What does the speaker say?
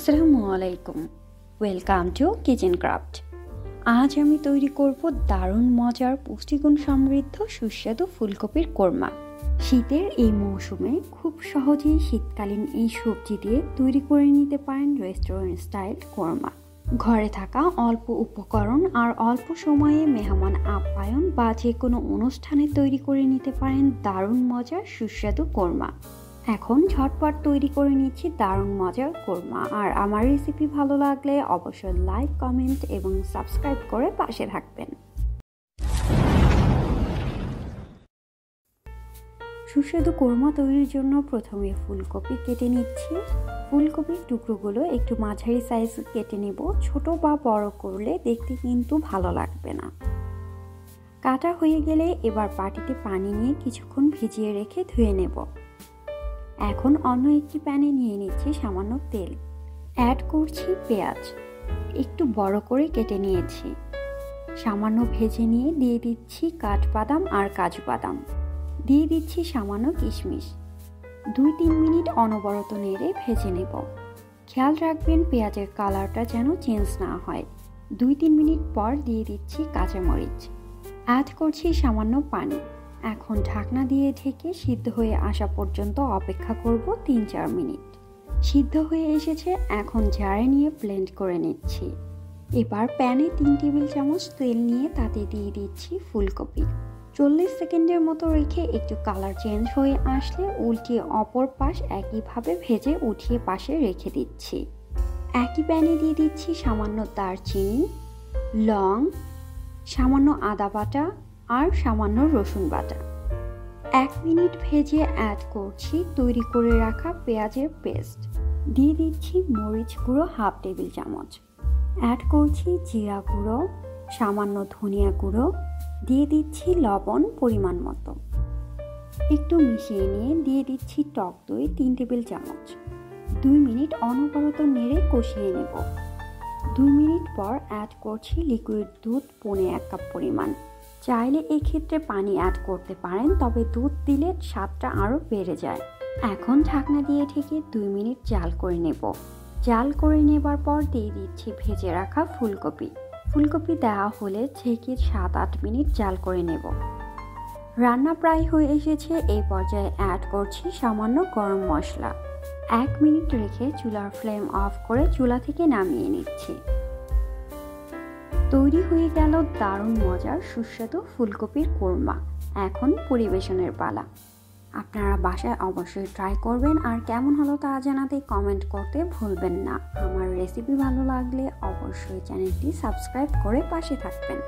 আসসালামু আলাইকুম, welcome to kitchen craft. আজ আমি তৈরি করব দারুণ মজার পুষ্টিগুণ সমৃদ্ধ সুস্বাদু ফুলকপির কোরমা। শীতের এই মৌসুমে খুব সহজেই শীতকালীন এই সবজি দিয়ে তৈরি করে নিতে পারেন রেস্টুরেন্ট স্টাইল কোরমা। ঘরে থাকা অল্প উপকরণ আর অল্প সময়ে মেহমান আপ্যায়ন বা যে কোনো অনুষ্ঠানে তৈরি করে নিতে পারেন দারুণ মজার সুস্বাদু কোরমা। এখন ঝটপট তৈরি করে নিচ্ছি দারুণ মজার কোরমা। আর আমার রেসিপি ভালো লাগলে অবশ্যই লাইক, কমেন্ট এবং সাবস্ক্রাইব করে পাশে থাকবেন। সুস্বাদু কোরমা তৈরির জন্য প্রথমে ফুলকপি কেটে নিচ্ছি। ফুলকপির টুকরোগুলো একটু মাঝারি সাইজ কেটে নেব, ছোট বা বড় করলে দেখতে কিন্তু ভালো লাগবে না। কাটা হয়ে গেলে এবার বাটিতে পানি নিয়ে কিছুক্ষণ ভিজিয়ে রেখে ধুয়ে নেব। এখন অন্য একটি প্যানে নিয়ে নিচ্ছি সামান্য তেল, অ্যাড করছি পেঁয়াজ, একটু বড় করে কেটে নিয়েছি। সামান্য ভেজে নিয়ে দিয়ে দিচ্ছি কাঠবাদাম আর কাজু বাদাম, দিয়ে দিচ্ছি সামান্য কিশমিশ। 2-3 মিনিট অনবরত নেড়ে ভেজে নেব। খেয়াল রাখবেন পেঁয়াজের কালারটা যেন চেঞ্জ না হয়। 2-3 মিনিট পর দিয়ে দিচ্ছি কাঁচামরিচ, অ্যাড করছি সামান্য পানি। এখন ঢাকনা দিয়ে ঢেকে সিদ্ধ হয়ে আসা পর্যন্ত অপেক্ষা করব 3-4 মিনিট। সিদ্ধ হয়ে এসেছে, এখন জারে নিয়ে ব্লেন্ড করে নিচ্ছি। এবার প্যানে 3 টেবিল চামচ তেল নিয়ে তাতে দিয়ে দিচ্ছি ফুলকপি। 40 সেকেন্ডের মতো রেখে একটু কালার চেঞ্জ হয়ে আসলে উল্টিয়ে অপর পাশ একইভাবে ভেজে উঠিয়ে পাশে রেখে দিচ্ছি। একই প্যানে দিয়ে দিচ্ছি সামান্য দারচিনি, লং, সামান্য আদা বাটা আর সামান্য রসুন বাটা। 1 মিনিট ভেজে অ্যাড করছি তৈরি করে রাখা পেঁয়াজের পেস্ট, দিয়ে দিচ্ছি মরিচ গুঁড়ো 1/2 টেবিল চামচ, অ্যাড করছি জিরা গুঁড়ো, সামান্য ধনিয়া গুঁড়ো, দিয়ে দিচ্ছি লবণ পরিমাণ মতো। একটু মিশিয়ে নিয়ে দিয়ে দিচ্ছি টক দই 3 টেবিল চামচ। 2 মিনিট অনবরত নেড়ে কষিয়ে নেব। 2 মিনিট পর অ্যাড করছি লিকুইড দুধ 1/4 কাপ পরিমাণ। চাইলে এই ক্ষেত্রে পানি অ্যাড করতে পারেন, তবে দুধ দিলে স্বাদটা আরও বেড়ে যায়। এখন ঢাকনা দিয়ে ঢেকে 2 মিনিট জাল করে নেব। জাল করে নেবার পর দিয়ে দিচ্ছি ভেজে রাখা ফুলকপি। ফুলকপি দেওয়া হলে ঢেকে 7-8 মিনিট জাল করে নেব। রান্না প্রায় হয়ে এসেছে, এই পর্যায়ে অ্যাড করছি সামান্য গরম মশলা। 1 মিনিট রেখে চুলার ফ্লেম অফ করে চুলা থেকে নামিয়ে নিচ্ছি। তৈরি হয়ে গেল দারুণ মজার সুস্বাদু ফুলকপির কোরমা। এখন পরিবেশনের পালা। আপনারা বাসায় অবশ্যই ট্রাই করবেন, আর কেমন হলো তা জানাতে কমেন্ট করতে ভুলবেন না। আমার রেসিপি ভালো লাগলে অবশ্যই চ্যানেলটি সাবস্ক্রাইব করে পাশে থাকবেন।